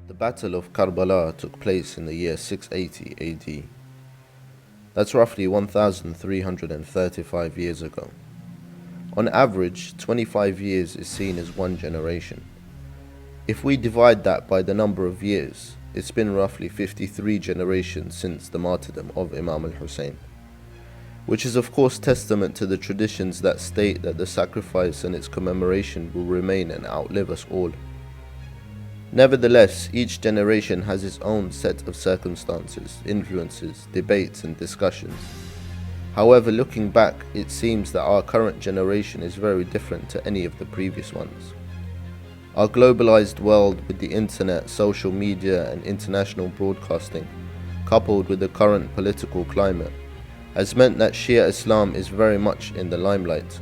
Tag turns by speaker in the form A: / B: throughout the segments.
A: The Battle of Karbala took place in the year 680 AD. That's roughly 1,335 years ago. On average, 25 years is seen as one generation. If we divide that by the number of years, it's been roughly 53 generations since the martyrdom of Imam Hussain, which is of course testament to the traditions that state that the sacrifice and its commemoration will remain and outlive us all. Nevertheless, each generation has its own set of circumstances, influences, debates and discussions. However, looking back, it seems that our current generation is very different to any of the previous ones. Our globalized world with the internet, social media and international broadcasting, coupled with the current political climate, has meant that Shia Islam is very much in the limelight.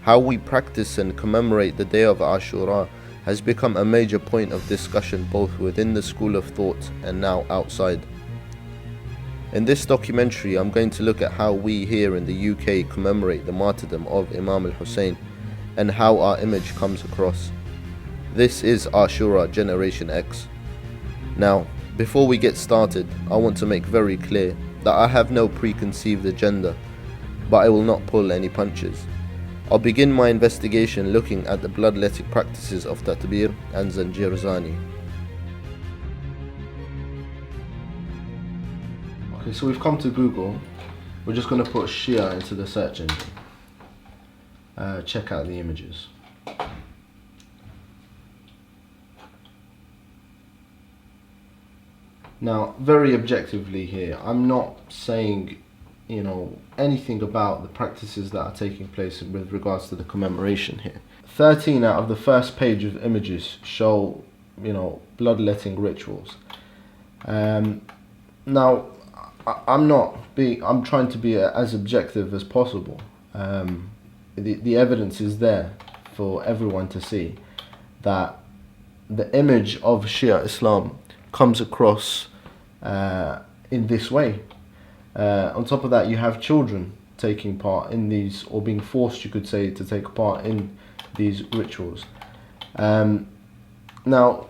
A: How we practice and commemorate the day of Ashura has become a major point of discussion both within the school of thought and now outside. In this documentary, I'm going to look at how we here in the UK commemorate the martyrdom of Imam Hussain and how our image comes across. This is Ashura Generation X. Now, before we get started, I want to make very clear that I have no preconceived agenda, but I will not pull any punches. I'll begin my investigation looking at the bloodletting practices of Tatbir and Zanjirzani. Okay, so we've come to Google. We're just going to put Shia into the search engine. Check out the images. Now, very objectively here, I'm not saying anything about the practices that are taking place with regards to the commemoration here. 13 out of the first page of images show, bloodletting rituals. Now, I'm trying to be as objective as possible. The evidence is there for everyone to see that the image of Shia Islam comes across in this way. On top of that, you have children taking part in these, or being forced, you could say, to take part in these rituals. Now,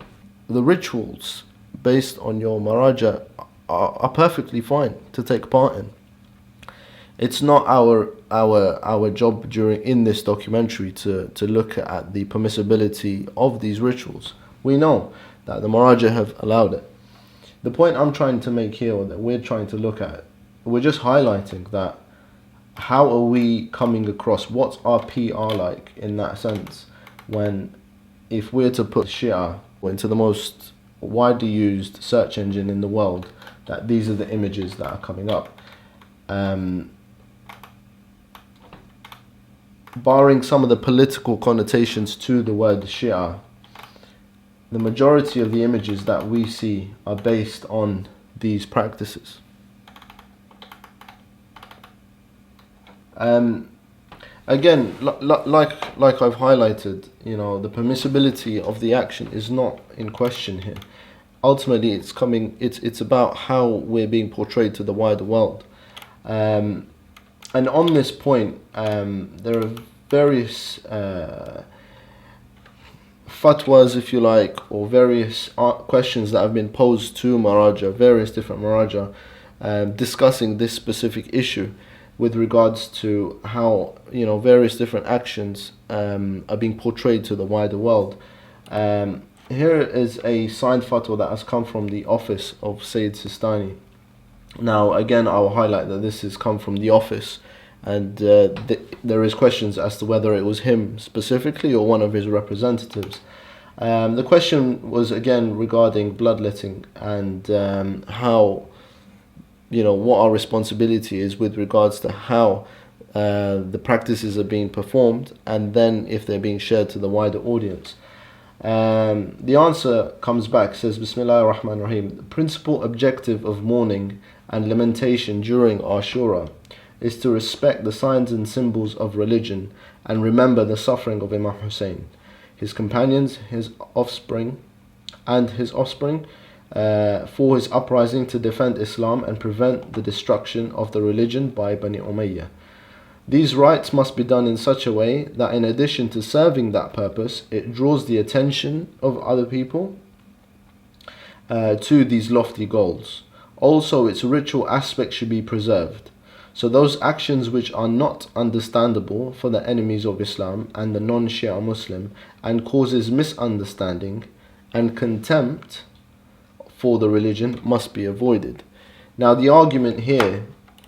A: the rituals based on your maraja are perfectly fine to take part in. It's not our job in this documentary to look at the permissibility of these rituals. We know that the maraja have allowed it. The point I'm trying to make here, or that we're trying to look at, we're just highlighting that how are we coming across, what's our PR like in that sense, when if we're to put Shia into the most widely used search engine in the world, that these are the images that are coming up. Barring some of the political connotations to the word Shia, the majority of the images that we see are based on these practices. Again, like I've highlighted, the permissibility of the action is not in question here. Ultimately, it's about how we're being portrayed to the wider world. And on this point, there are various fatwas, if you like, or various questions that have been posed to Maraja, various different Maraja, discussing this specific issue with regards to how various different actions are being portrayed to the wider world. Here is a signed fatwa that has come from the office of Sayyid Sistani. Now, again, I will highlight that this has come from the office, and there is questions as to whether it was him specifically or one of his representatives. The question was again regarding bloodletting and how, what our responsibility is with regards to how the practices are being performed, and then if they're being shared to the wider audience. The answer comes back, says Bismillah ar-Rahman ar-Rahim. The principal objective of mourning and lamentation during Ashura is to respect the signs and symbols of religion and remember the suffering of Imam Hussain, his companions, his offspring, for his uprising to defend Islam and prevent the destruction of the religion by Bani Umayyah. These rites must be done in such a way that in addition to serving that purpose, it draws the attention of other people to these lofty goals. Also, its ritual aspect should be preserved. So those actions which are not understandable for the enemies of Islam and the non-Shia Muslim and causes misunderstanding and contempt for the religion must be avoided. Now the argument here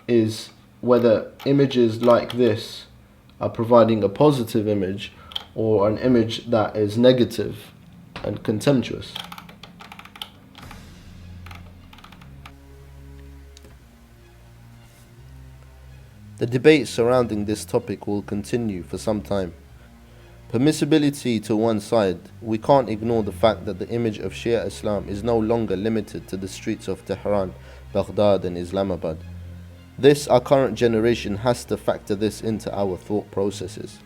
A: is whether images like this are providing a positive image or an image that is negative and contemptuous. The debate surrounding this topic will continue for some time. Permissibility to one side, we can't ignore the fact that the image of Shia Islam is no longer limited to the streets of Tehran, Baghdad and Islamabad. Our current generation has to factor this into our thought processes.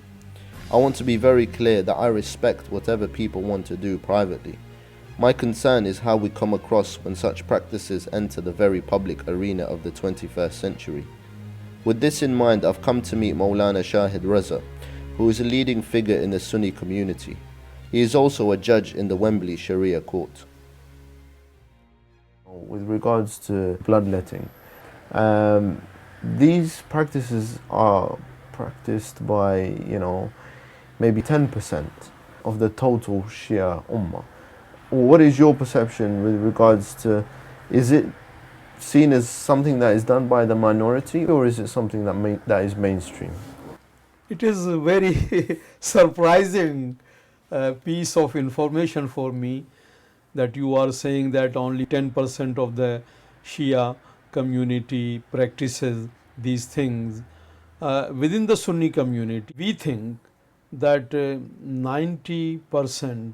A: I want to be very clear that I respect whatever people want to do privately. My concern is how we come across when such practices enter the very public arena of the 21st century. With this in mind, I've come to meet Maulana Shahid Raza, who is a leading figure in the Sunni community. He is also a judge in the Wembley Sharia Court. With regards to bloodletting, these practices are practiced by, maybe 10% of the total Shia Ummah. What is your perception with regards to, is it seen as something that is done by the minority, or is it something that is mainstream?
B: It is a very surprising piece of information for me that you are saying that only 10% of the Shia community practices these things. Within the Sunni community, we think that 90%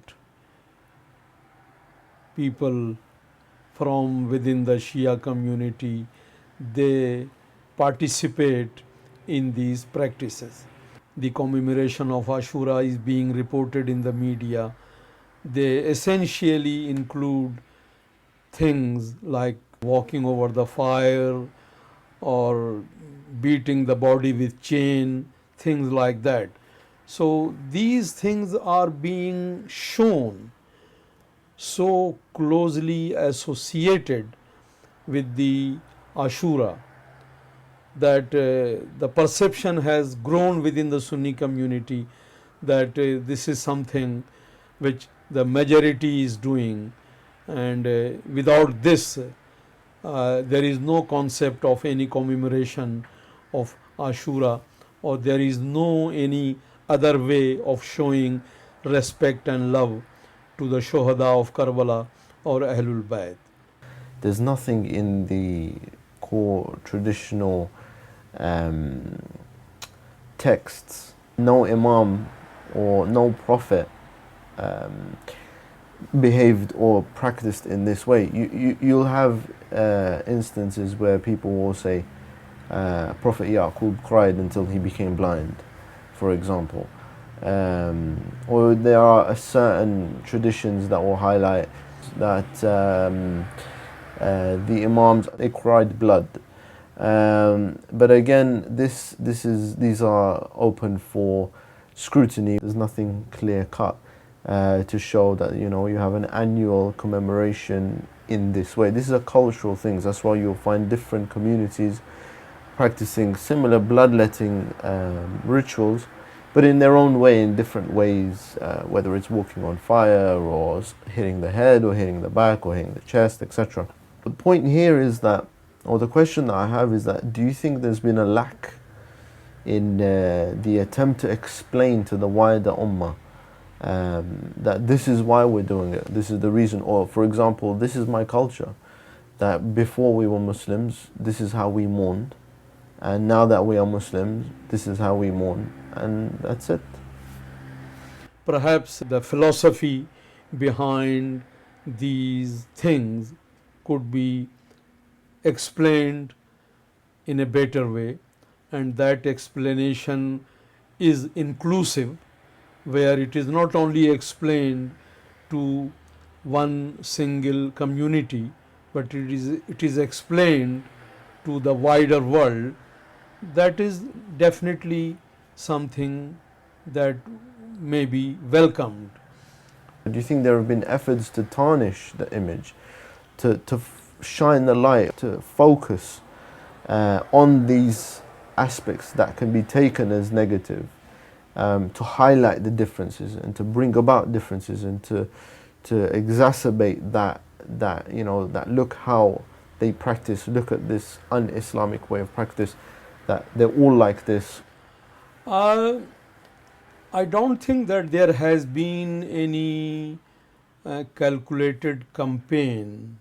B: people from within the Shia community, they participate in these practices. The commemoration of Ashura is being reported in the media. They essentially include things like walking over the fire or beating the body with chain, things like that. So these things are being shown so closely associated with the Ashura that the perception has grown within the Sunni community that this is something which the majority is doing, and without this there is no concept of any commemoration of Ashura, or there is no any other way of showing respect and love to the Shohada of Karbala or Ahlulbayt.
A: There's nothing in the core traditional texts, no Imam or no Prophet behaved or practiced in this way. You'll have instances where people will say Prophet Yaqub cried until he became blind, for example. Or there are certain traditions that will highlight that the Imams, they cried blood. But again, these are open for scrutiny. There's nothing clear cut to show that you have an annual commemoration in this way. This is a cultural thing. That's why you'll find different communities practicing similar bloodletting rituals, but in their own way, in different ways, whether it's walking on fire or hitting the head or hitting the back or hitting the chest, etc. The point here is that, or the question that I have is that, do you think there's been a lack in the attempt to explain to the wider ummah that this is why we're doing it, this is the reason, or for example, this is my culture, that before we were Muslims, this is how we mourned, and now that we are Muslims, this is how we mourn, and that's it.
B: Perhaps the philosophy behind these things could be explained in a better way, and that explanation is inclusive, where it is not only explained to one single community, but it is explained to the wider world. That is definitely something that may be welcomed.
A: Do you think there have been efforts to tarnish the image? to shine the light, to focus on these aspects that can be taken as negative, to highlight the differences and to bring about differences and to exacerbate that you know, that look how they practice, look at this un-Islamic way of practice, that they're all like this.
B: I don't think that there has been any calculated campaign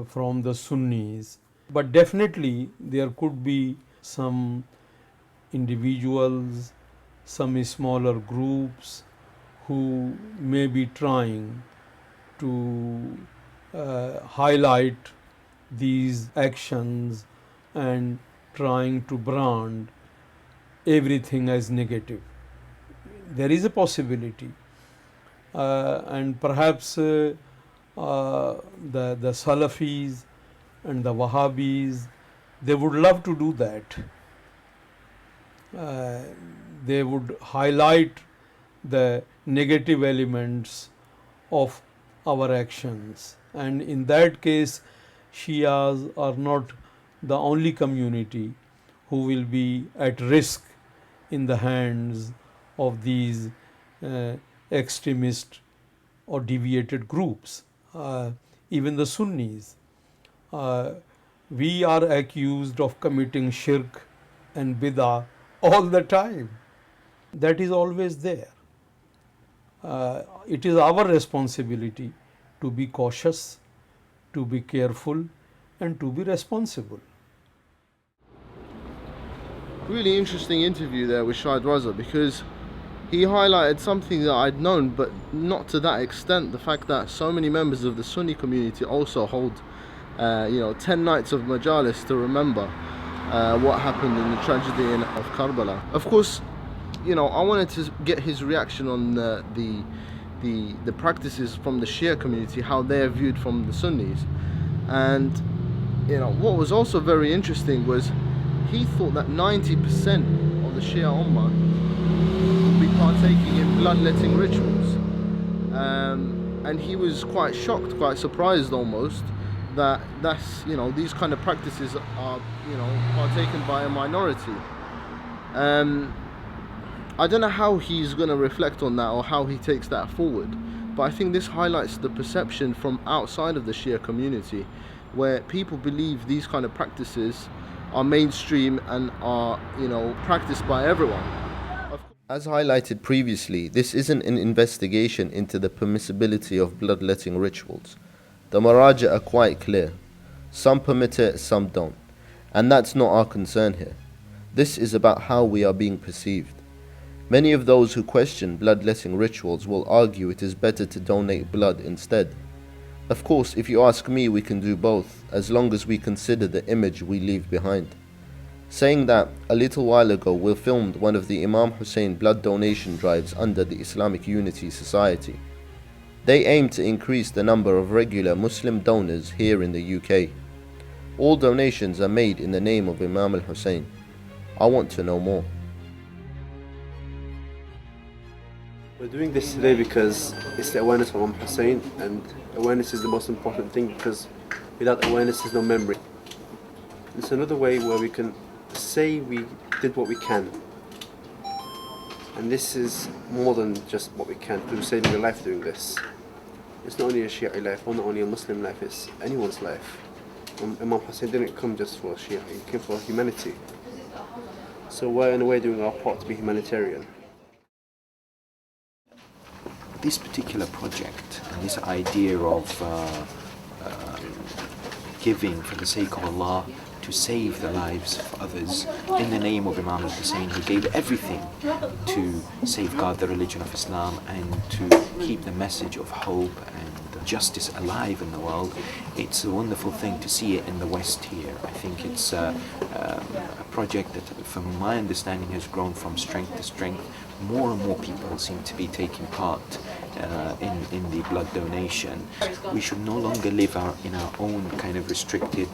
B: from the Sunnis, but definitely there could be some individuals, some smaller groups who may be trying to highlight these actions and trying to brand everything as negative. There is a possibility, and perhaps the Salafis and the Wahhabis, they would love to do that. They would highlight the negative elements of our actions, and in that case Shias are not the only community who will be at risk in the hands of these extremist or deviated groups. Even the Sunnis, we are accused of committing shirk and bid'ah all the time. That is always there. It is our responsibility to be cautious, to be careful, and to be responsible.
A: Really interesting interview there with Shahid Raza, because he highlighted something that I'd known, but not to that extent. The fact that so many members of the Sunni community also hold, 10 nights of majalis to remember what happened in the tragedy of Karbala. Of course, I wanted to get his reaction on the practices from the Shia community, how they are viewed from the Sunnis. And what was also very interesting was he thought that 90% of the Shia Ummah would be partaking in bloodletting rituals, and he was quite shocked, quite surprised almost, that's these kind of practices are partaken by a minority. I don't know how he's going to reflect on that or how he takes that forward, but I think this highlights the perception from outside of the Shia community, where people believe these kind of practices are mainstream and are practiced by everyone. As highlighted previously, this isn't an investigation into the permissibility of bloodletting rituals. The Maraja are quite clear. Some permit it, some don't. And that's not our concern here. This is about how we are being perceived. Many of those who question bloodletting rituals will argue it is better to donate blood instead. Of course, if you ask me, we can do both, as long as we consider the image we leave behind. Saying that, a little while ago we filmed one of the Imam Hussain blood donation drives under the Islamic Unity Society. They aim to increase the number of regular Muslim donors here in the UK. All donations are made in the name of Imam al-Hussain. I want to know more.
C: We're doing this today because it's the awareness of Imam Hussain, and awareness is the most important thing, because without awareness there's no memory. It's another way where we can say we did what we can, and this is more than just what we can, because we're saving a life doing this. It's not only a Shia life, or not only a Muslim life, it's anyone's life. Imam Hussain didn't come just for Shia, he came for humanity. So we're in a way doing our part to be humanitarian.
D: This particular project and this idea of giving for the sake of Allah to save the lives of others in the name of Imam Hussain, who gave everything to safeguard the religion of Islam and to keep the message of hope and justice alive in the world. It's a wonderful thing to see it in the West here. I think it's a project that, from my understanding, has grown from strength to strength. More and more people seem to be taking part in the blood donation. We should no longer live in our own kind of restricted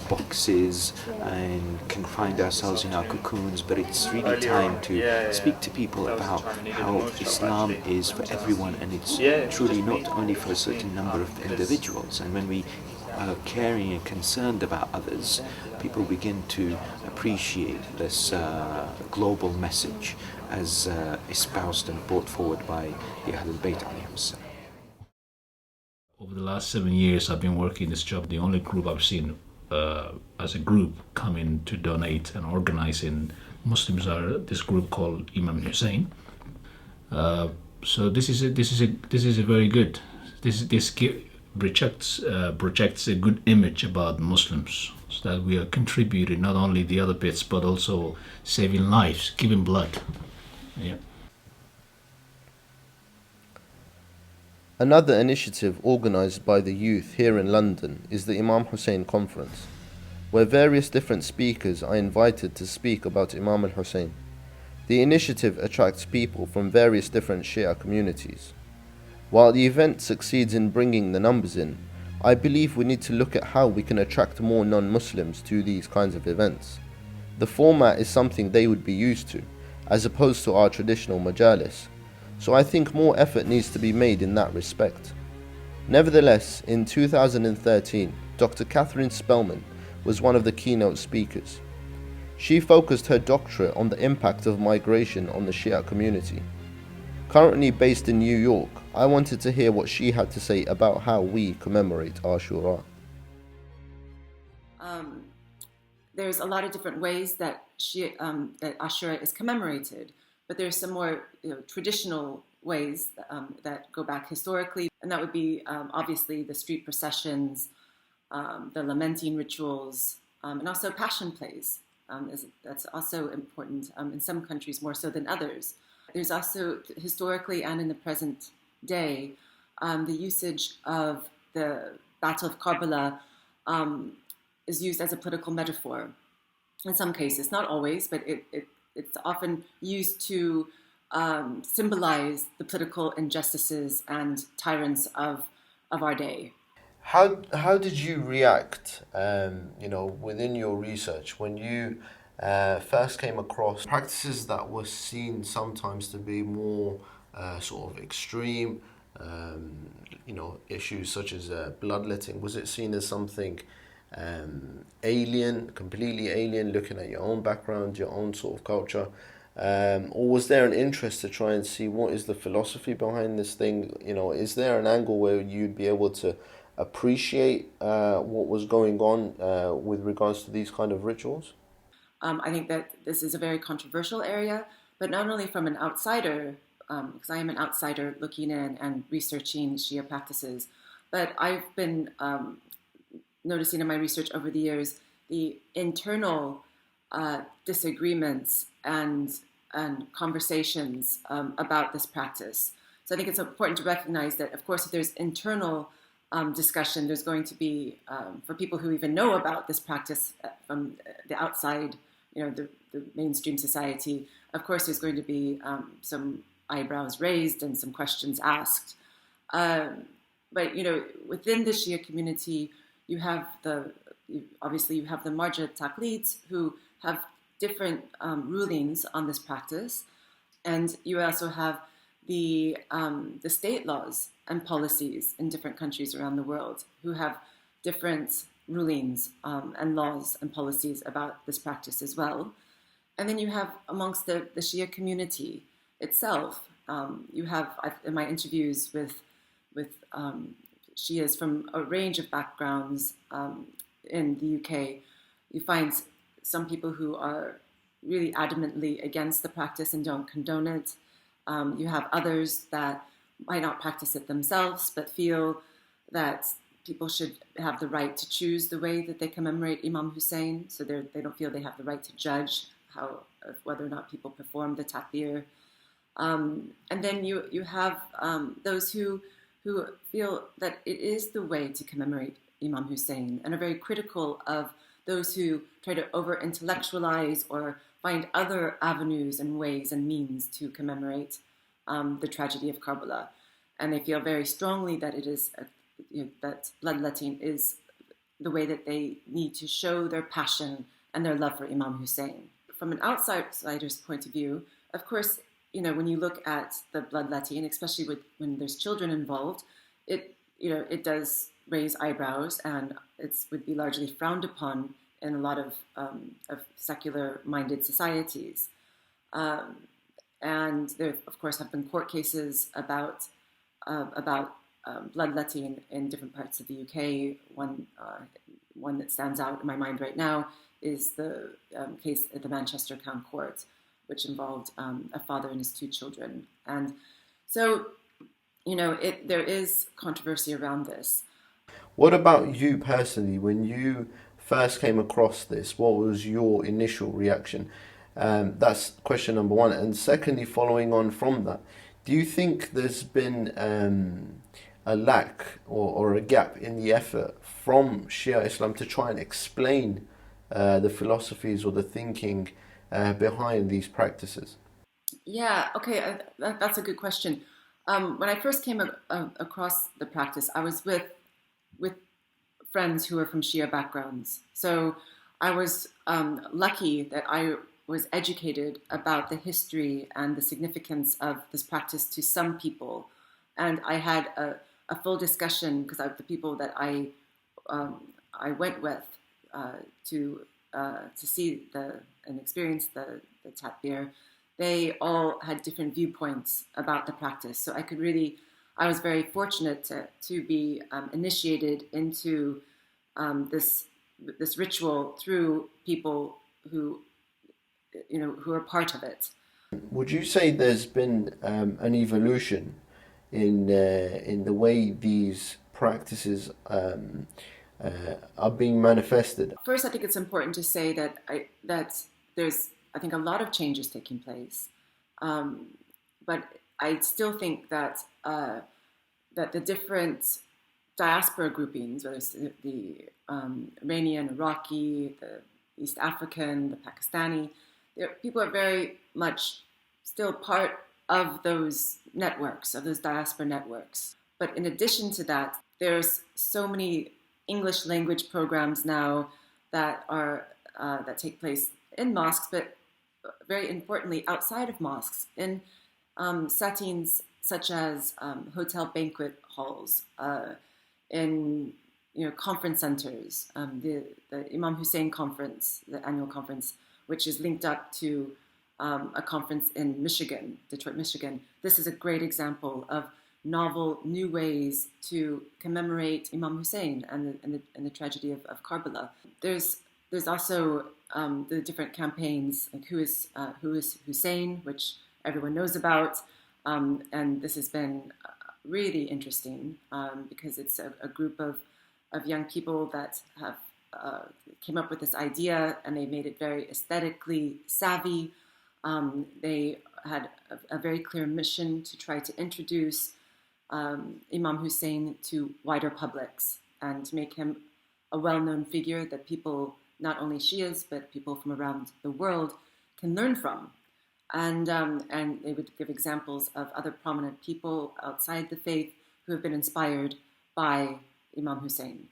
D: boxes and confine ourselves in our cocoons, but it's really time to speak to people about how Islam is for everyone, and it's truly not only for a certain number of individuals. And when we are caring and concerned about others, people begin to appreciate this global message as espoused and brought forward by the Ahlulbayt AS.
E: Over the last 7 years I've been working this job, the only group I've seen as a group coming to donate and organizing Muslims are this group called Imam Hussain. So this is a very good. This projects a good image about Muslims, so that we are contributing not only the other bits but also saving lives, giving blood. Yeah.
A: Another initiative organised by the youth here in London is the Imam Hussain Conference, where various different speakers are invited to speak about Imam al-Hussain. The initiative attracts people from various different Shia communities. While the event succeeds in bringing the numbers in, I believe we need to look at how we can attract more non-Muslims to these kinds of events. The format is something they would be used to, as opposed to our traditional majalis, so I think more effort needs to be made in that respect. Nevertheless, in 2013, Dr. Catherine Spellman was one of the keynote speakers. She focused her doctorate on the impact of migration on the Shia community. Currently based in New York, I wanted to hear what she had to say about how we commemorate Ashura.
F: There's a lot of different ways that that Ashura is commemorated, but there's some more traditional ways that go back historically, and that would be obviously the street processions, the lamenting rituals, and also passion plays. That's also important in some countries more so than others. There's also historically and in the present day the usage of the Battle of Karbala is used as a political metaphor in some cases, not always, but it's often used to symbolize the political injustices and tyrants of our day.
A: How did you react, within your research when you first came across practices that were seen sometimes to be more sort of extreme, issues such as bloodletting? Was it seen as something alien, completely alien, looking at your own background, your own sort of culture? Or was there an interest to try and see what is the philosophy behind this thing? Is there an angle where you'd be able to appreciate what was going on with regards to these kind of rituals?
F: I think that this is a very controversial area, but not only from an outsider, because I am an outsider looking in and researching Shia practices, but I've been noticing in my research over the years the internal disagreements and conversations about this practice. So I think it's important to recognize that, of course, if there's internal discussion, there's going to be, for people who even know about this practice from the outside, the mainstream society, of course there's going to be some eyebrows raised and some questions asked. But, within the Shia community, you have the marja taqlids who have different rulings on this practice, and you also have the state laws and policies in different countries around the world who have different rulings and laws and policies about this practice as well. And then you have amongst the Shia community itself, you have, in my interviews with Shias from a range of backgrounds in the UK, you find some people who are really adamantly against the practice and don't condone it. You have others that might not practice it themselves, but feel that people should have the right to choose the way that they commemorate Imam Hussain, so they don't feel they have the right to judge whether or not people perform the takbir. And then you have those who feel that it is the way to commemorate Imam Hussain and are very critical of those who try to over-intellectualize or find other avenues and ways and means to commemorate the tragedy of Karbala. and they feel very strongly that it is that bloodletting is the way that they need to show their passion and their love for Imam Hussain. From an outsider's point of view, of course, when you look at the bloodletting, especially when there's children involved, it does raise eyebrows, and it would be largely frowned upon in a lot of secular-minded societies. And there, of course, have been court cases about bloodletting in different parts of the UK. One that stands out in my mind right now is the case at the Manchester Crown Court, which involved a father and his 2 children. And so, there is controversy around this.
A: What about you personally? When you first came across this, what was your initial reaction? That's question number 1. And secondly, following on from that, do you think there's been a lack or a gap in the effort from Shia Islam to try and explain the philosophies or the thinking behind these practices?
F: Yeah, okay, that's a good question. When I first came across the practice, I was with friends who are from Shia backgrounds. So I was lucky that I was educated about the history and the significance of this practice to some people. And I had a full discussion, because the people that I went with to see and experience the takbir, they all had different viewpoints about the practice. So I was very fortunate to be initiated into this ritual through people who are part of it.
A: Would you say there's been an evolution in the way these practices are being manifested?
F: First, I think it's important to say that there's a lot of changes taking place, but I still think that the different diaspora groupings, whether it's the Iranian, Iraqi, the East African, the Pakistani, people are very much still part of those networks, of those diaspora networks. But in addition to that, there's so many English language programs now that take place in mosques, but very importantly outside of mosques, in settings such as hotel banquet halls, in conference centers, the Imam Hussain conference, the annual conference, which is linked up to a conference in Michigan, Detroit, Michigan. This is a great example of novel, new ways to commemorate Imam Hussain and the tragedy of Karbala. There's also the different campaigns, like Who is Hussein, which everyone knows about, and this has been really interesting because it's a group of young people that have came up with this idea, and they made it very aesthetically savvy. They had a very clear mission to try to introduce Imam Hussain to wider publics and to make him a well-known figure that people, not only Shias, but people from around the world can learn from. And they would give examples of other prominent people outside the faith who have been inspired by Imam Hussain.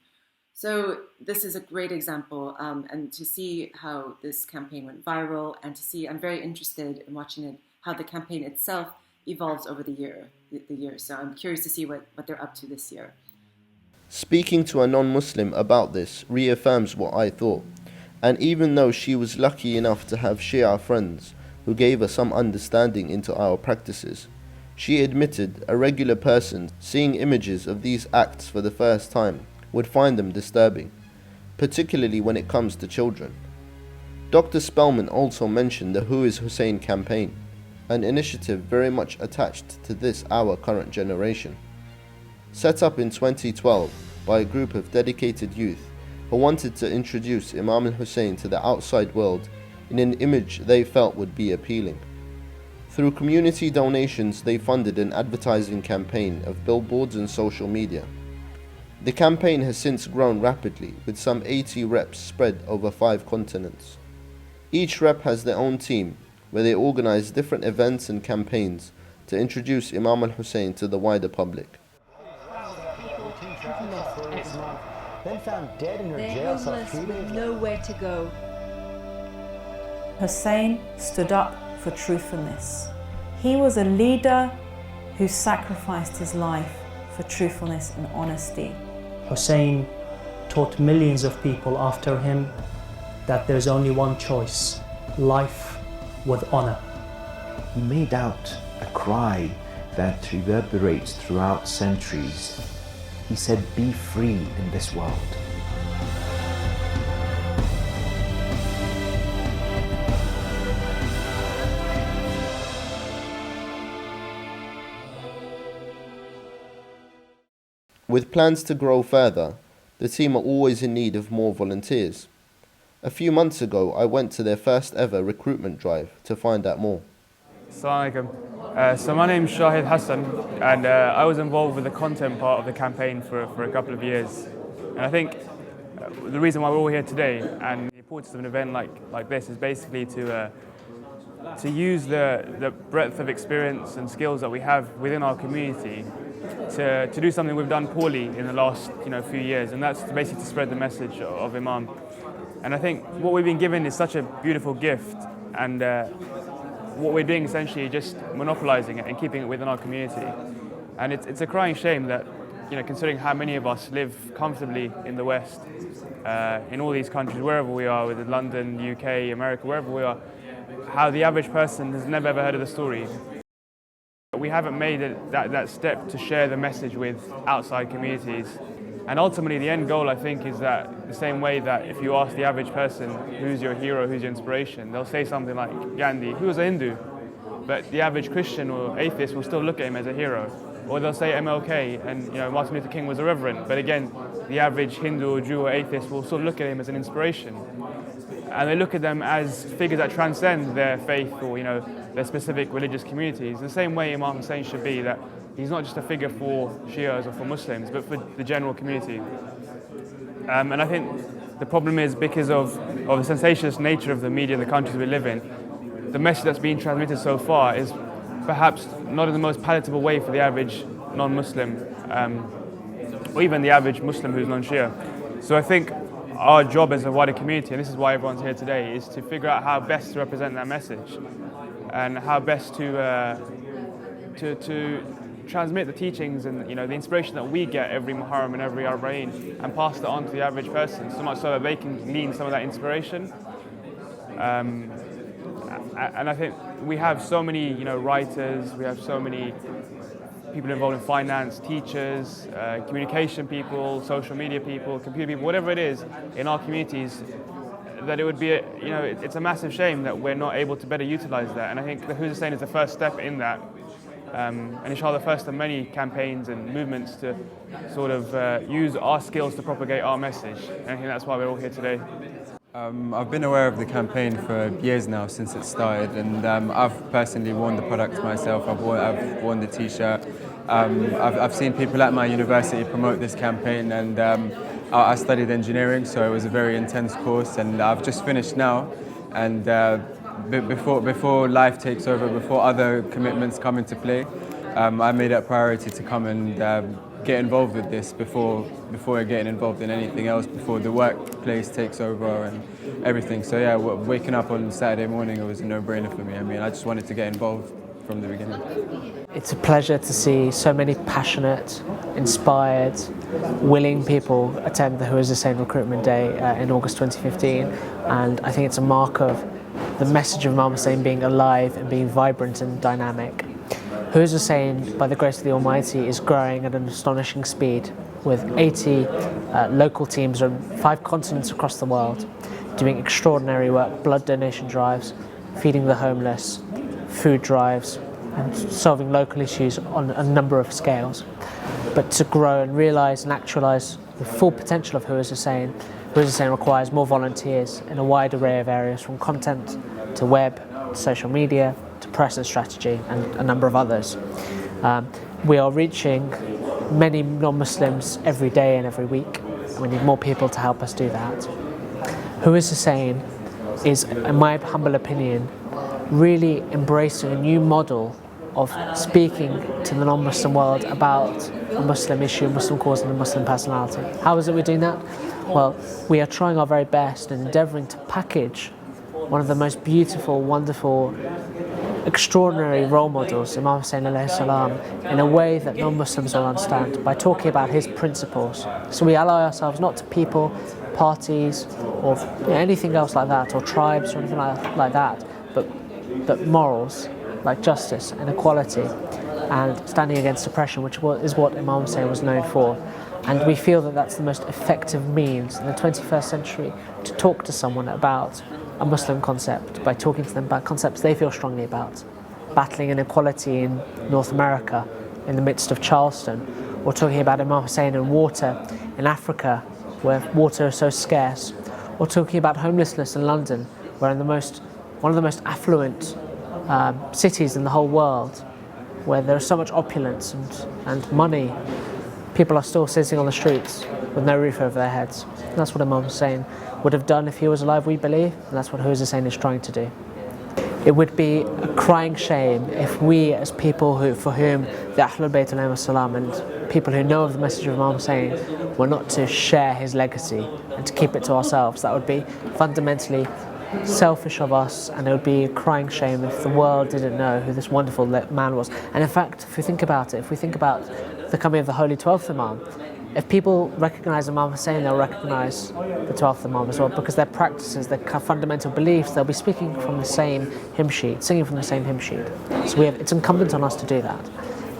F: So this is a great example, and to see how this campaign went viral, and to see, I'm very interested in watching it, how the campaign itself evolves over the year. So I'm curious to see what they're up to this year.
A: Speaking to a non-Muslim about this reaffirms what I thought, and even though she was lucky enough to have Shia friends who gave her some understanding into our practices, she admitted a regular person seeing images of these acts for the first time would find them disturbing, particularly when it comes to children. Dr. Spellman also mentioned the Who is Hussein campaign, an initiative very much attached to our current generation. Set up in 2012 by a group of dedicated youth who wanted to introduce Imam Hussain to the outside world in an image they felt would be appealing. Through community donations, they funded an advertising campaign of billboards and social media. The campaign has since grown rapidly, with some 80 reps spread over 5 continents. Each rep has their own team, where they organize different events and campaigns to introduce Imam Hussain to the wider public.
G: Then found dead in her
H: They're
G: jail
H: homeless
G: cell
H: with nowhere to go.
I: Hussain stood up for truthfulness. He was a leader who sacrificed his life for truthfulness and honesty.
J: Hussain taught millions of people after him that there's only one choice: life with honor.
K: He made out a cry that reverberates throughout centuries. He said, "Be free in this world."
A: With plans to grow further, the team are always in need of more volunteers. A few months ago, I went to their first ever recruitment drive to find out more.
L: Assalamu alaikum. So my name's Shahid Hassan, and I was involved with the content part of the campaign for a couple of years. And I think the reason why we're all here today and the importance of an event like this is basically to use the breadth of experience and skills that we have within our community to do something we've done poorly in the last few years, and that's basically to spread the message of Imam. And I think what we've been given is such a beautiful gift, and what we're doing essentially is just monopolizing it and keeping it within our community. And it's a crying shame that, considering how many of us live comfortably in the West, in all these countries, wherever we are, whether London, UK, America, wherever we are, how the average person has never ever heard of the story. We haven't made that step to share the message with outside communities. And ultimately, the end goal, I think, is that the same way that if you ask the average person who's your hero, who's your inspiration, they'll say something like Gandhi, who was a Hindu, but the average Christian or atheist will still look at him as a hero. Or they'll say MLK, and Martin Luther King was a reverend, but again, the average Hindu or Jew or atheist will still look at him as an inspiration. And they look at them as figures that transcend their faith or their specific religious communities. The same way Imam Hussain should be, that he's not just a figure for Shias or for Muslims, but for the general community. And I think the problem is because of the sensationalist nature of the media in the countries we live in, the message that's being transmitted so far is perhaps not in the most palatable way for the average non-Muslim, or even the average Muslim who's non-Shia. So I think our job as a wider community, and this is why everyone's here today, is to figure out how best to represent that message and how best to transmit the teachings and the inspiration that we get every Muharram and every Arba'een, and pass that on to the average person, so much so that they can glean some of that inspiration. And I think we have so many writers, we have so many people involved in finance, teachers, communication people, social media people, computer people, whatever it is in our communities, that it would be it's a massive shame that we're not able to better utilize that. And I think the Hussain is the first step in that. And inshallah, the first of many campaigns and movements to sort of use our skills to propagate our message. And I think that's why we're all here today.
M: I've been aware of the campaign for years now, since it started, and I've personally worn the product myself. I've worn the t-shirt. I've seen people at my university promote this campaign, and I studied engineering, so it was a very intense course, and I've just finished now. And before life takes over, before other commitments come into play, I made it a priority to come and get involved with this before getting involved in anything else, before the workplace takes over and everything. So yeah, waking up on Saturday morning, it was a no-brainer for me. I mean, I just wanted to get involved from the beginning.
N: It's a pleasure to see so many passionate, inspired, willing people attend the Hussain Recruitment Day in August 2015, and I think it's a mark of the message of Imam Hussain being alive and being vibrant and dynamic. Hussain, by the grace of the Almighty, is growing at an astonishing speed, with 80 local teams on 5 continents across the world, doing extraordinary work, blood donation drives, feeding the homeless, food drives, and solving local issues on a number of scales. But to grow and realise and actualise the full potential of Hussain requires more volunteers in a wide array of areas, from content to web, to social media, to press and strategy, and a number of others. We are reaching many non-Muslims every day and every week, and we need more people to help us do that. Hussain is, in my humble opinion, really embracing a new model of speaking to the non-Muslim world about a Muslim issue, a Muslim cause and a Muslim personality. How is it we're doing that? Well, we are trying our very best and endeavouring to package one of the most beautiful, wonderful, extraordinary role models, Imam Hussain AS, in a way that non-Muslims will understand, by talking about his principles. So we ally ourselves not to people, parties, or anything else like that, or tribes or anything like that, but morals, like justice and equality, and standing against oppression, which is what Imam Hussain was known for. And we feel that that's the most effective means in the 21st century to talk to someone about a Muslim concept, by talking to them about concepts they feel strongly about. Battling inequality in North America in the midst of Charleston, or talking about Imam Hussain and water in Africa, where water is so scarce, or talking about homelessness in London, where in one of the most affluent cities in the whole world, where there is so much opulence and money, people are still sitting on the streets with no roof over their heads. And that's what Imam Hussain would have done if he was alive, we believe, and that's what Hussain is trying to do. It would be a crying shame if we, as people for whom the Ahlulbayt and people who know of the message of Imam Hussain, were not to share his legacy and to keep it to ourselves. That would be fundamentally selfish of us, and it would be a crying shame if the world didn't know who this wonderful man was. And in fact, if we think about it, if we think about the coming of the Holy 12th Imam, if people recognise Imam Hussain, they'll recognise the 12th Imam as well, because their practices, their fundamental beliefs, they'll be speaking from the same hymn sheet, singing from the same hymn sheet. So it's incumbent on us to do that.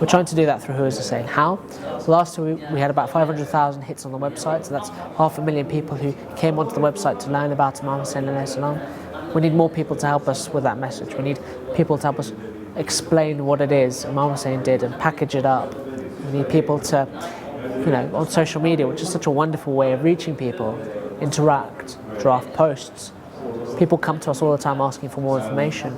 N: We're trying to do that through Hussain. How? Last year we had about 500,000 hits on the website, so that's 500,000 people who came onto the website to learn about Imam Hussain AS. We need more people to help us with that message. We need people to help us explain what it is Imam Hussain did and package it up. We need people to, on social media, which is such a wonderful way of reaching people, interact, draft posts. People come to us all the time asking for more information.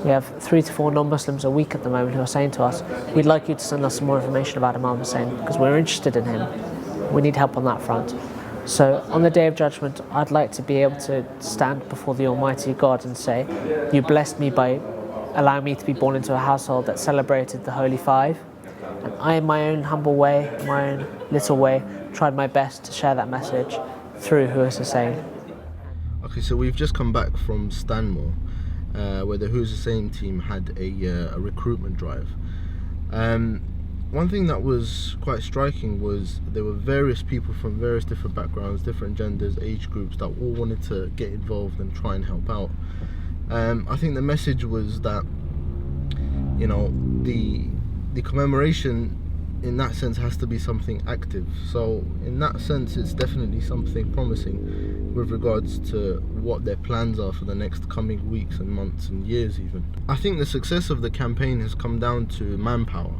N: We have 3 to 4 non-Muslims a week at the moment who are saying to us, we'd like you to send us some more information about Imam Hussain because we're interested in him. We need help on that front. So on the Day of Judgment, I'd like to be able to stand before the Almighty God and say, you blessed me by allowing me to be born into a household that celebrated the Holy Five. And I, in my own humble way, in my own little way, tried my best to share that message through Hussain.
A: Okay, so we've just come back from Stanmore, where the Hussain team had a recruitment drive. One thing that was quite striking was there were various people from various different backgrounds, different genders, age groups that all wanted to get involved and try and help out. I think the message was that, the commemoration in that sense has to be something active. So in that sense, it's definitely something promising with regards to what their plans are for the next coming weeks and months and years even. I think the success of the campaign has come down to manpower.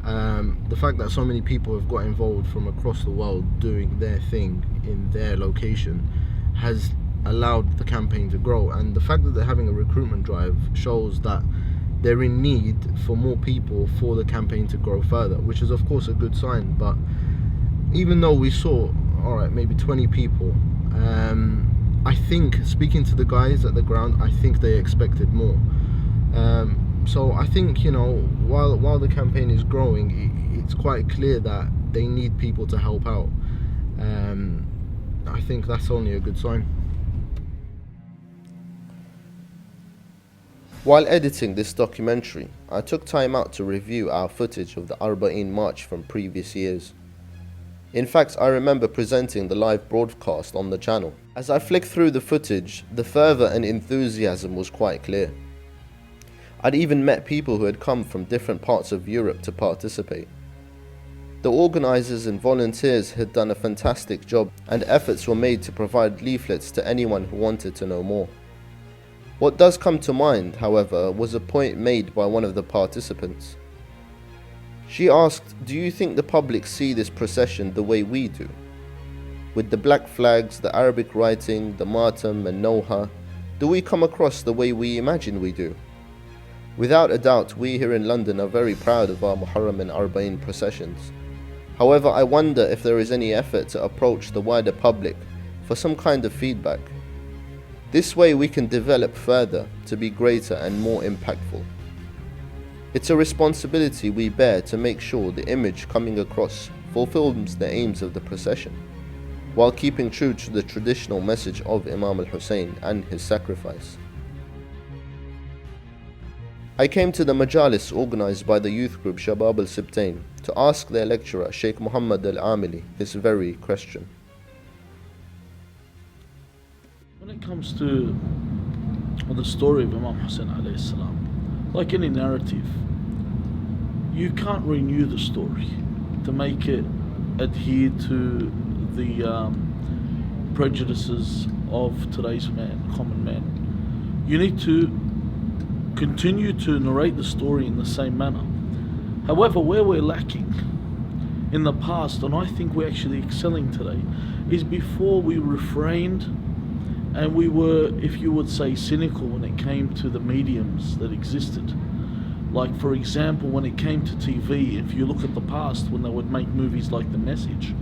A: The fact that so many people have got involved from across the world doing their thing in their location has allowed the campaign to grow, and the fact that they're having a recruitment drive shows that they're in need for more people for the campaign to grow further, which is of course a good sign. But even though we saw, alright, maybe 20 people, I think, speaking to the guys at the ground, I think they expected more. So I think, while the campaign is growing, it's quite clear that they need people to help out. I think that's only a good sign. While editing this documentary, I took time out to review our footage of the Arba'een March from previous years. In fact, I remember presenting the live broadcast on the channel. As I flicked through the footage, the fervour and enthusiasm was quite clear. I'd even met people who had come from different parts of Europe to participate. The organisers and volunteers had done a fantastic job, and efforts were made to provide leaflets to anyone who wanted to know more. What does come to mind, however, was a point made by one of the participants. She asked, do you think the public see this procession the way we do? With the black flags, the Arabic writing, the martyrdom and Noha, do we come across the way we imagine we do? Without a doubt, we here in London are very proud of our Muharram and Arba'een processions. However, I wonder if there is any effort to approach the wider public for some kind of feedback. This way we can develop further to be greater and more impactful. It's a responsibility we bear to make sure the image coming across fulfills the aims of the procession, while keeping true to the traditional message of Imam Hussain and his sacrifice. I came to the majalis organised by the youth group Shabab al-Sibtain to ask their lecturer Sheikh Muhammad al-Amili this very question.
H: When it comes to the story of Imam Hussain AS, like any narrative, you can't renew the story to make it adhere to the prejudices of today's common man. You need to continue to narrate the story in the same manner. However, where we're lacking in the past, and I think we're actually excelling today, is before we refrained and we were, if you would say, cynical when it came to the mediums that existed. Like, for example, when it came to TV, if you look at the past, when they would make movies like The Message,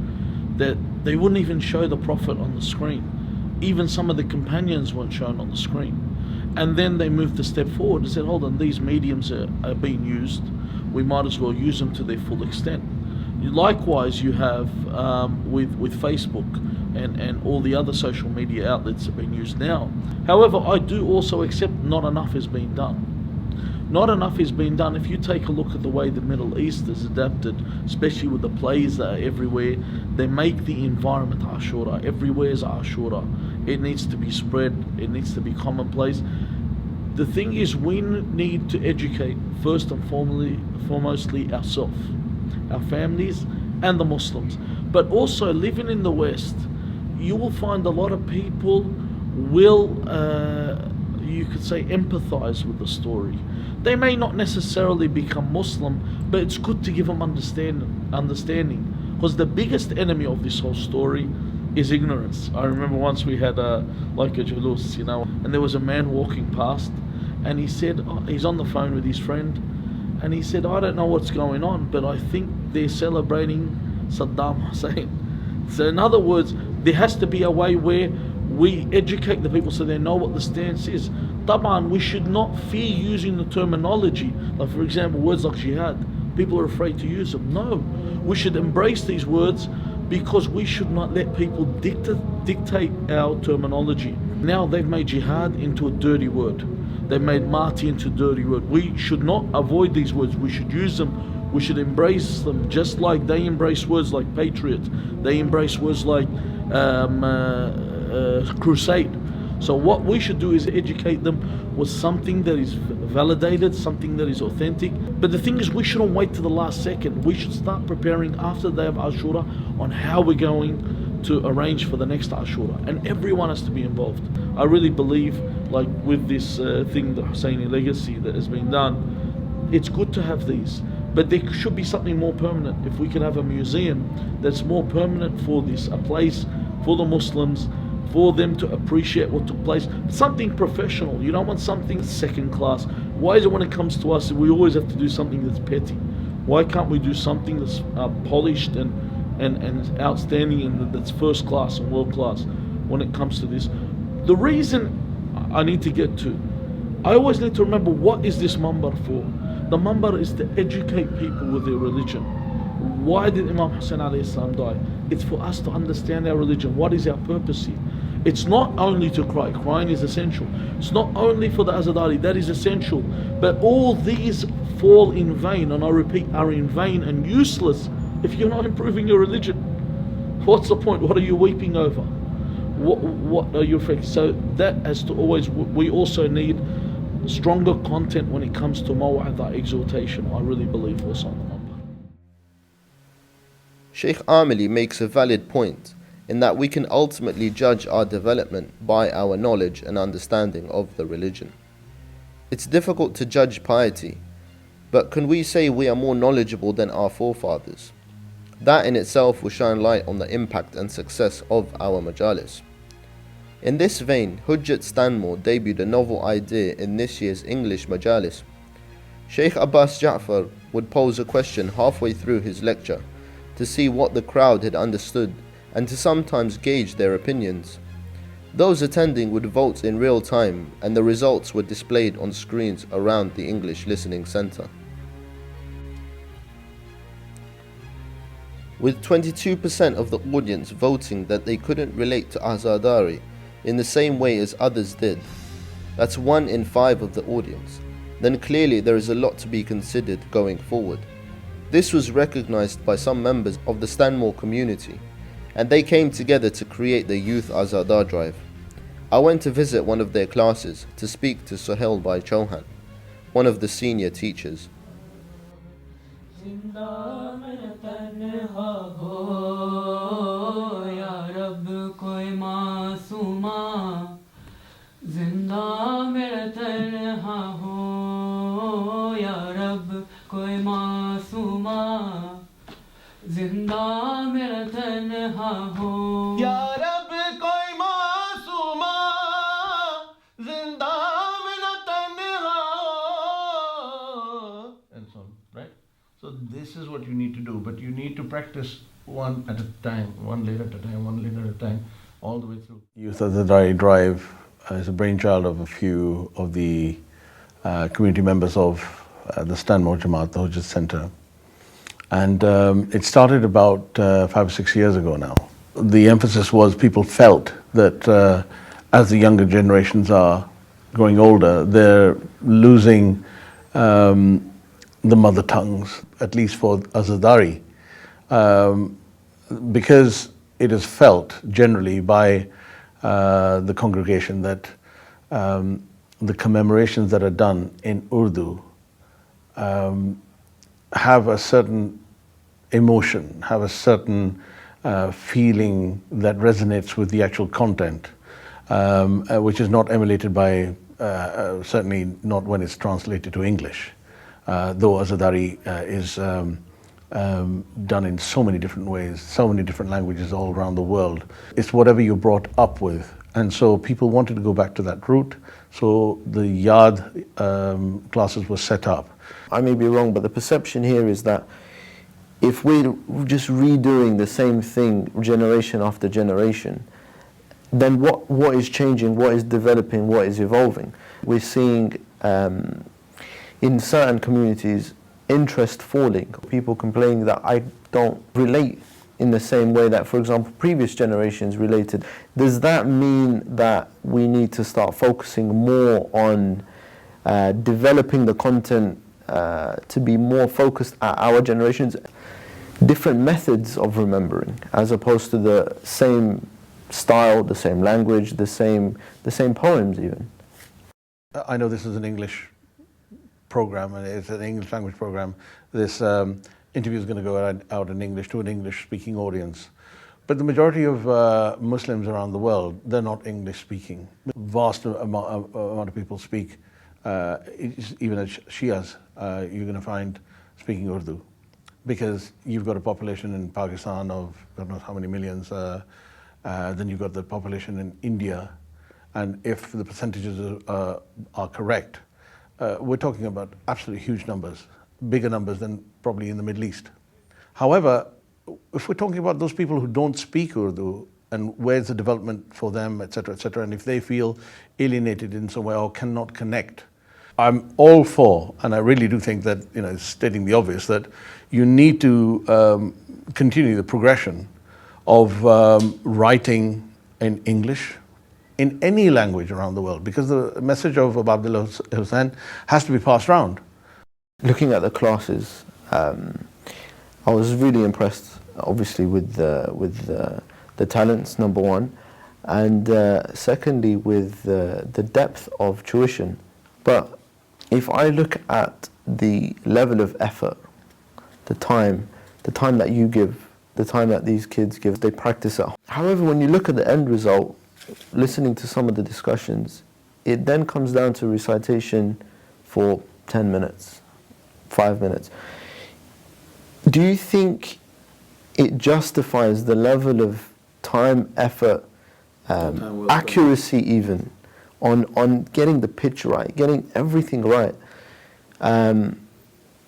H: that they wouldn't even show the Prophet on the screen. Even some of the companions weren't shown on the screen. And then they moved a step forward and said, hold on, these mediums are being used, we might as well use them to their full extent. Likewise, you have with Facebook and all the other social media outlets that are being used now. However, I do also accept not enough is being done. Not enough is being done. If you take a look at the way the Middle East is adapted, especially with the plays that are everywhere, they make the environment Ashura. Everywhere is Ashura. It needs to be spread. It needs to be commonplace. The thing is, we need to educate first and foremostly ourselves, our families, and the Muslims. But also, living in the West, you will find a lot of people will, you could say, empathize with the story. They may not necessarily become Muslim, but it's good to give them understanding. Because the biggest enemy of this whole story is ignorance. I remember once we had like a julus, and there was a man walking past, and he said, he's on the phone with his friend, and he said, I don't know what's going on, but I think they're celebrating Saddam Hussein. So in other words, there has to be a way where we educate the people so they know what the stance is. Taban, we should not fear using the terminology. Like, for example, words like jihad. People are afraid to use them. No, we should embrace these words because we should not let people dictate our terminology. Now they've made jihad into a dirty word. They've made martyr into a dirty word. We should not avoid these words. We should use them. We should embrace them just like they embrace words like patriot. They embrace words like crusade. So what we should do is educate them with something that is validated, something that is authentic. But the thing is, we shouldn't wait to the last second. We should start preparing after the day of Ashura on how we're going to arrange for the next Ashura. And everyone has to be involved. I really believe, like with this thing, the Hussaini legacy that has been done, it's good to have these. But there should be something more permanent. If we could have a museum that's more permanent for this, a place for the Muslims, for them to appreciate what took place. Something professional. You don't want something second class. Why is it when it comes to us, we always have to do something that's petty? Why can't we do something that's polished and outstanding and that's first class and world class when it comes to this? The reason I need to get to, I always need to remember, what is this mambar for? The mambar is to educate people with their religion. Why did Imam Hussain AS die? It's for us to understand our religion. What is our purpose here? It's not only to cry. Crying is essential. It's not only for the Azadari. That is essential. But all these fall in vain, and I repeat, are in vain and useless if you're not improving your religion. What's the point? What are you weeping over? What are you afraid? So that has to always, we also need stronger content when it comes to maw'adha, exhortation. I really believe also on the number.
A: Sheikh Amili makes a valid point in that we can ultimately judge our development by our knowledge and understanding of the religion. It's difficult to judge piety, but can we say we are more knowledgeable than our forefathers? That in itself will shine light on the impact and success of our majalis. In this vein, Hujjat Stanmore debuted a novel idea in this year's English majalis. Sheikh Abbas Ja'far would pose a question halfway through his lecture to see what the crowd had understood and to sometimes gauge their opinions. Those attending would vote in real time, and the results were displayed on screens around the English Listening Centre. with 22% of the audience voting that they couldn't relate to Azadari in the same way as others did. That's 1 in 5 of the audience. Then clearly there is a lot to be considered going forward. This was recognized by some members of the Stanmore community, and they came together to create the Youth Azadar Drive. I went to visit one of their classes to speak to Sohail Bhai Chauhan, one of the senior teachers.
E: So this is what you need to do, but you need to practice one at a time, one layer at a time, one layer at a time, all the way through.
O: Youth Azadari Drive is a brainchild of a few of the community members of the Stanmore Jamaat, the Hujjat Centre. And it started about 5 or 6 years ago now. The emphasis was people felt that as the younger generations are growing older, they're losing the mother tongues, at least for Azadari, because it is felt generally by the congregation that the commemorations that are done in Urdu have a certain emotion, have a certain feeling that resonates with the actual content, which is not emulated by, certainly not when it's translated to English. Though Azadari is done in so many different ways, so many different languages all around the world. It's whatever you're brought up with. And so people wanted to go back to that route. So the Yad classes were set up.
A: I may be wrong, but the perception here is that if we're just redoing the same thing generation after generation, then what is changing, what is developing, what is evolving? We're seeing in certain communities interest falling, people complaining that I don't relate in the same way that, for example, previous generations related. Does that mean that we need to start focusing more on developing the content to be more focused at our generations, different methods of remembering, as opposed to the same style, the same language, the same poems even?
O: I know this is an English program, and it's an English language program. This interview is going to go out in English to an English-speaking audience. But the majority of Muslims around the world, they're not English-speaking. Vast amount of people speak, even as Shias, you're going to find speaking Urdu. Because you've got a population in Pakistan of God knows how many millions, then you've got the population in India, and if the percentages are correct, we're talking about absolutely huge numbers, bigger numbers than probably in the Middle East. However, if we're talking about those people who don't speak Urdu and where's the development for them, etc., and if they feel alienated in some way or cannot connect, I'm all for, and I really do think that, it's stating the obvious, that you need to continue the progression of writing in English, in any language around the world, because the message of Abdullah Hussain has to be passed around.
A: Looking at the classes, I was really impressed, obviously, with the talents, number one, and secondly, with the depth of tuition. But if I look at the level of effort, the time that you give, the time that these kids give, they practice it. However, when you look at the end result, listening to some of the discussions, it then comes down to recitation for 10 minutes, 5 minutes. Do you think it justifies the level of time, effort, accuracy even, on getting the pitch right, getting everything right, and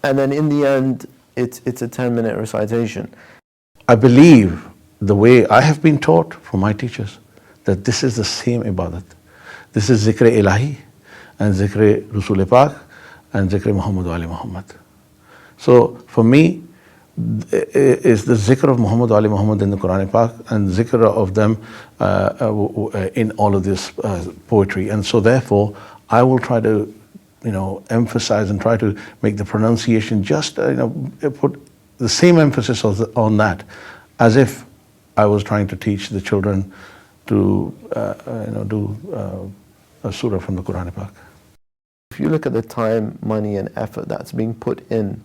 A: then in the end, it's a 10-minute recitation?
O: I believe the way I have been taught from my teachers, that this is the same ibadat. This is zikr ilahi and zikr Rasul Pak and zikr Muhammad Ali Muhammad. So for me, is the zikr of Muhammad Ali Muhammad in the Quran Pak, and zikr of them in all of this poetry. And so therefore I will try to emphasize and try to make the pronunciation just put the same emphasis on that, as if I was trying to teach the children to do a surah from the Quran Pak.
A: If you look at the time, money and effort that's being put in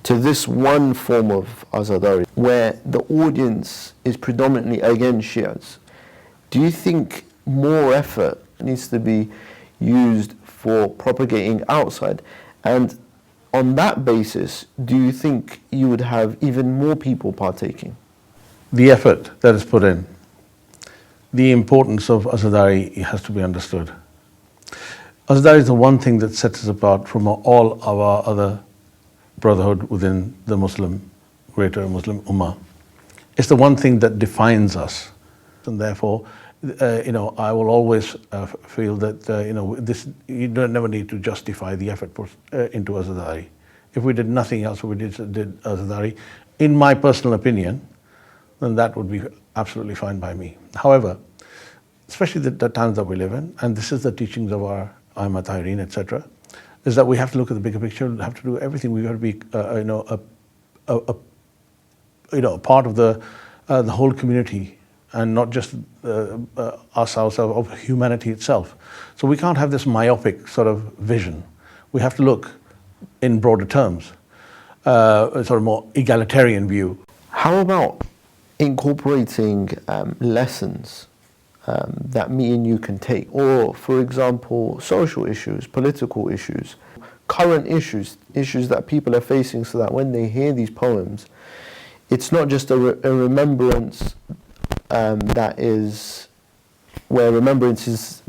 A: to this one form of Azadari, where the audience is predominantly against Shias, do you think more effort needs to be used for propagating outside? And on that basis, do you think you would have even more people partaking?
O: The effort that is put in, the importance of Azadari has to be understood. Azadari is the one thing that sets us apart from all our other brotherhood within the greater Muslim Ummah. It's the one thing that defines us, and therefore, I will always feel that you never need to justify the effort put into Azadari. If we did nothing else, we did Azadari, in my personal opinion, then that would be absolutely fine by me. However, especially the times that we live in, and this is the teachings of our Aimma Tahirin, etc., is that we have to look at the bigger picture, we have to do everything. We've got to be a part of the whole community, and not just ourselves, of humanity itself. So we can't have this myopic sort of vision. We have to look in broader terms, a sort of more egalitarian view.
A: How about incorporating lessons that me and you can take, or for example social issues, political issues, current issues that people are facing, so that when they hear these poems, it's not just a remembrance that is where remembrance is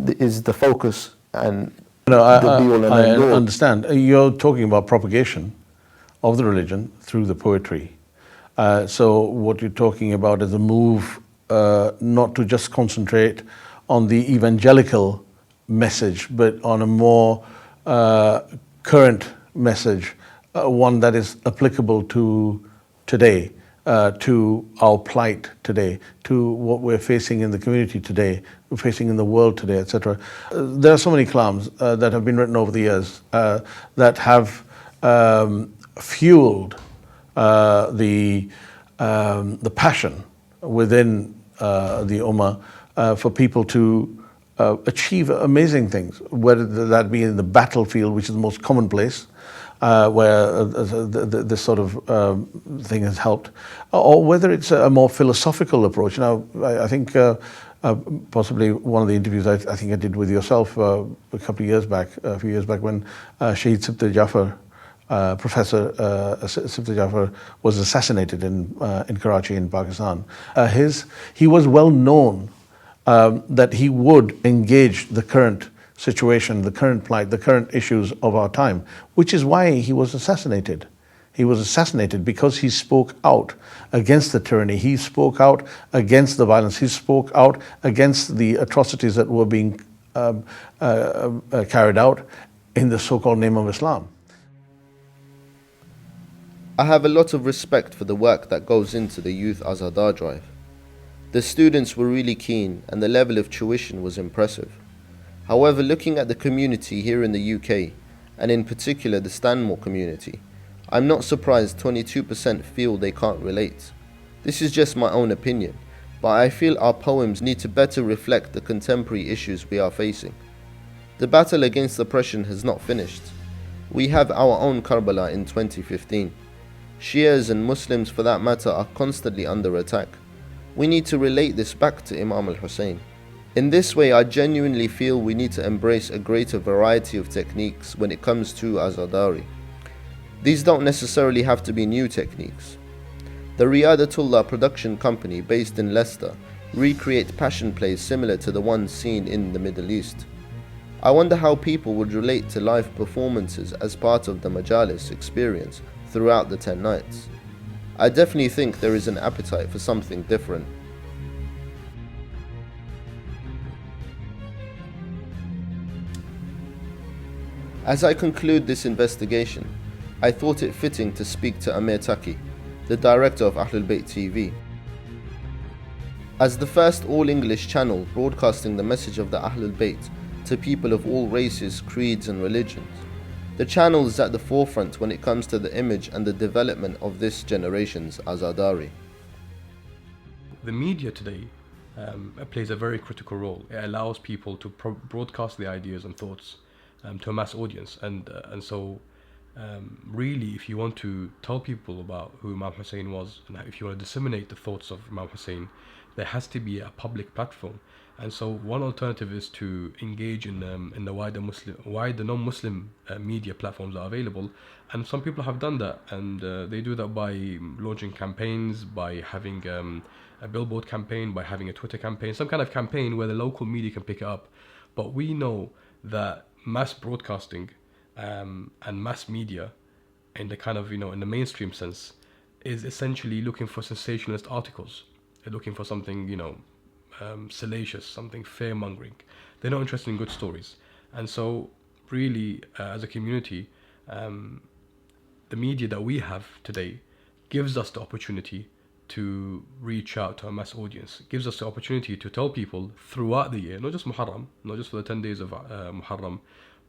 A: the focus and
O: I understand. You're talking about propagation of the religion through the poetry. So what you're talking about is a move not to just concentrate on the evangelical message, but on a more current message, one that is applicable to today, to our plight today, to what we're facing in the community today, we're facing in the world today, etc. There are so many kalams that have been written over the years that have fueled the passion within the Ummah for people to achieve amazing things, whether that be in the battlefield, which is the most commonplace, where this sort of thing has helped, or whether it's a more philosophical approach. Now, I think possibly one of the interviews I think I did with yourself a few years back, when Shaheed Sibte Jafar, Professor Sibte Jafar, was assassinated in Karachi in Pakistan. He was well known that he would engage the current situation, the current plight, the current issues of our time, which is why he was assassinated. He was assassinated because he spoke out against the tyranny. He spoke out against the violence. He spoke out against the atrocities that were being carried out in the so-called name of Islam.
A: I have a lot of respect for the work that goes into the Youth Azadar drive. The students were really keen and the level of tuition was impressive. However, looking at the community here in the UK, and in particular the Stanmore community, I'm not surprised 22% feel they can't relate. This is just my own opinion, but I feel our poems need to better reflect the contemporary issues we are facing. The battle against oppression has not finished. We have our own Karbala in 2015. Shias and Muslims for that matter are constantly under attack. We need to relate this back to Imam Hussain. In this way, I genuinely feel we need to embrace a greater variety of techniques when it comes to Azadari. These don't necessarily have to be new techniques. The Riyadatullah production company based in Leicester recreate passion plays similar to the ones seen in the Middle East. I wonder how people would relate to live performances as part of the Majalis experience throughout the 10 nights. I definitely think there is an appetite for something different. As I conclude this investigation, I thought it fitting to speak to Amir Taki, the director of Ahlulbayt TV. As the first all-English channel broadcasting the message of the Ahlulbayt to people of all races, creeds and religions, the channel is at the forefront when it comes to the image and the development of this generation's Azadari.
P: The media today plays a very critical role. It allows people to broadcast the ideas and thoughts to a mass audience, and so really, if you want to tell people about who Imam Hussain was, and if you want to disseminate the thoughts of Imam Hussain, there has to be a public platform. And so one alternative is to engage in the wider non-Muslim media platforms that are available, and some people have done that, and they do that by launching campaigns, by having a billboard campaign, by having a Twitter campaign, some kind of campaign where the local media can pick it up. But we know that mass broadcasting and mass media, in the kind of, in the mainstream sense, is essentially looking for sensationalist articles. They're looking for something, salacious, something fear-mongering. They're not interested in good stories. And so really, as a community, the media that we have today gives us the opportunity to reach out to a mass audience. It gives us the opportunity to tell people throughout the year, not just Muharram, not just for the 10 days of Muharram,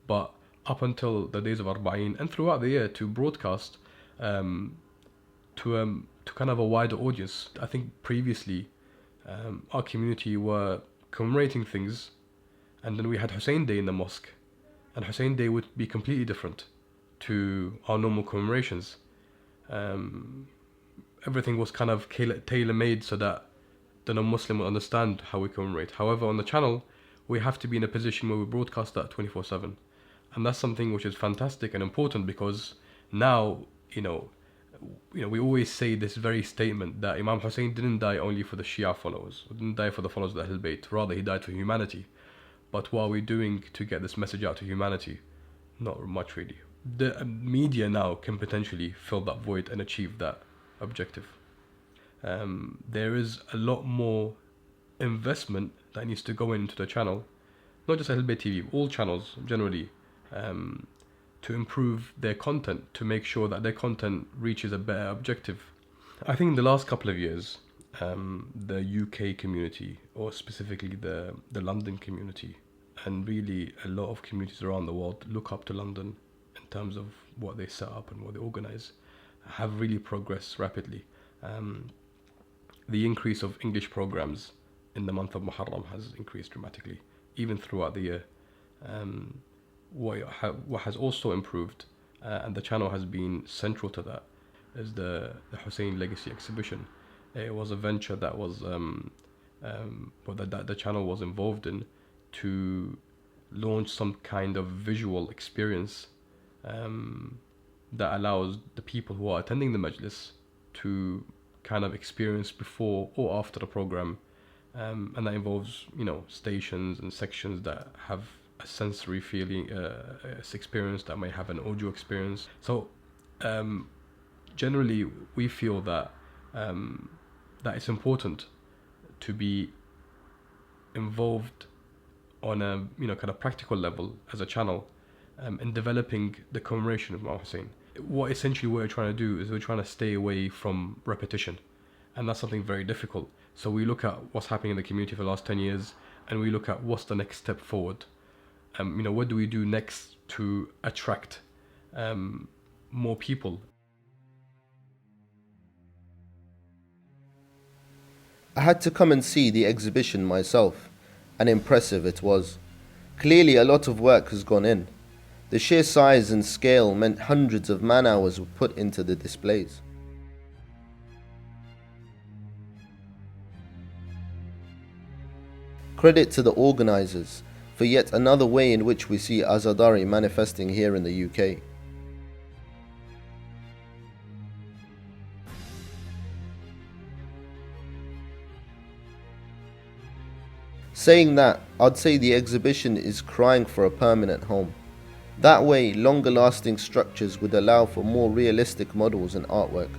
P: but up until the days of Arba'in, and throughout the year, to broadcast to kind of a wider audience. I think previously our community were commemorating things, and then we had Hussein Day in the mosque, and Hussein Day would be completely different to our normal commemorations. Everything was kind of tailor-made so that the non-Muslim will understand how we commemorate. However, on the channel, we have to be in a position where we broadcast that 24/7. And that's something which is fantastic and important, because now, we always say this very statement that Imam Hussain didn't die only for the Shia followers, didn't die for the followers of the Ahlulbayt, rather he died for humanity. But what are we doing to get this message out to humanity? Not much really. The media now can potentially fill that void and achieve that objective. There is a lot more investment that needs to go into the channel, not just Ahlulbayt TV, all channels generally, to improve their content, to make sure that their content reaches a better objective. I think in the last couple of years, the UK community, or specifically the London community, and really a lot of communities around the world look up to London in terms of what they set up and what they organize, have really progressed rapidly. The increase of English programs in the month of Muharram has increased dramatically, even throughout the year. What has also improved, and the channel has been central to that, is the Hussein Legacy Exhibition. It was a venture that was that the channel was involved in, to launch some kind of visual experience that allows the people who are attending the majlis to kind of experience before or after the program, and that involves stations and sections that have a sensory feeling experience, that may have an audio experience. So generally we feel that that it's important to be involved on a kind of practical level as a channel in developing the commemoration of Imam Hussain. What essentially we're trying to do is we're trying to stay away from repetition, and that's something very difficult. So we look at what's happening in the community for the last 10 years, and we look at what's the next step forward. What do we do next to attract more people?
A: I had to come and see the exhibition myself, and impressive it was. Clearly a lot of work has gone in. The sheer size and scale meant hundreds of man-hours were put into the displays. Credit to the organisers for yet another way in which we see Azadari manifesting here in the UK. Saying that, I'd say the exhibition is crying for a permanent home. That way, longer lasting structures would allow for more realistic models and artwork.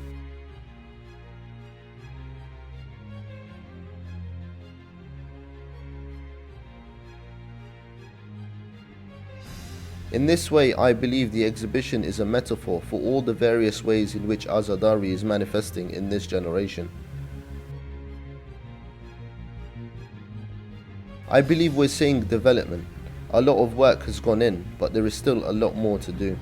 A: In this way, I believe the exhibition is a metaphor for all the various ways in which Azadari is manifesting in this generation. I believe we're seeing development. A lot of work has gone in, but there is still a lot more to do.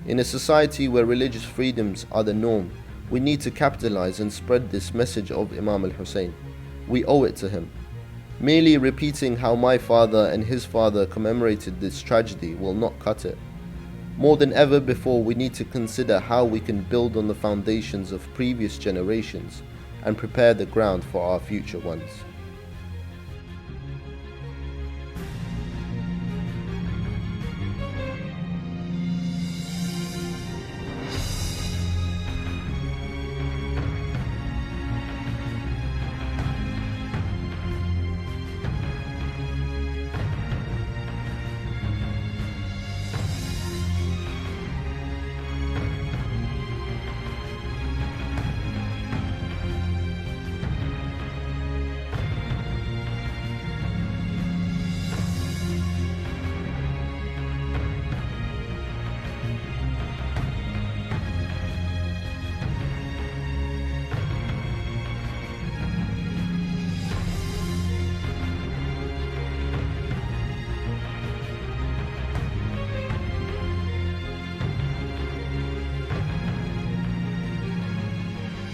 A: In a society where religious freedoms are the norm, we need to capitalize and spread this message of Imam Hussain. We owe it to him. Merely repeating how my father and his father commemorated this tragedy will not cut it. More than ever before, we need to consider how we can build on the foundations of previous generations and prepare the ground for our future ones.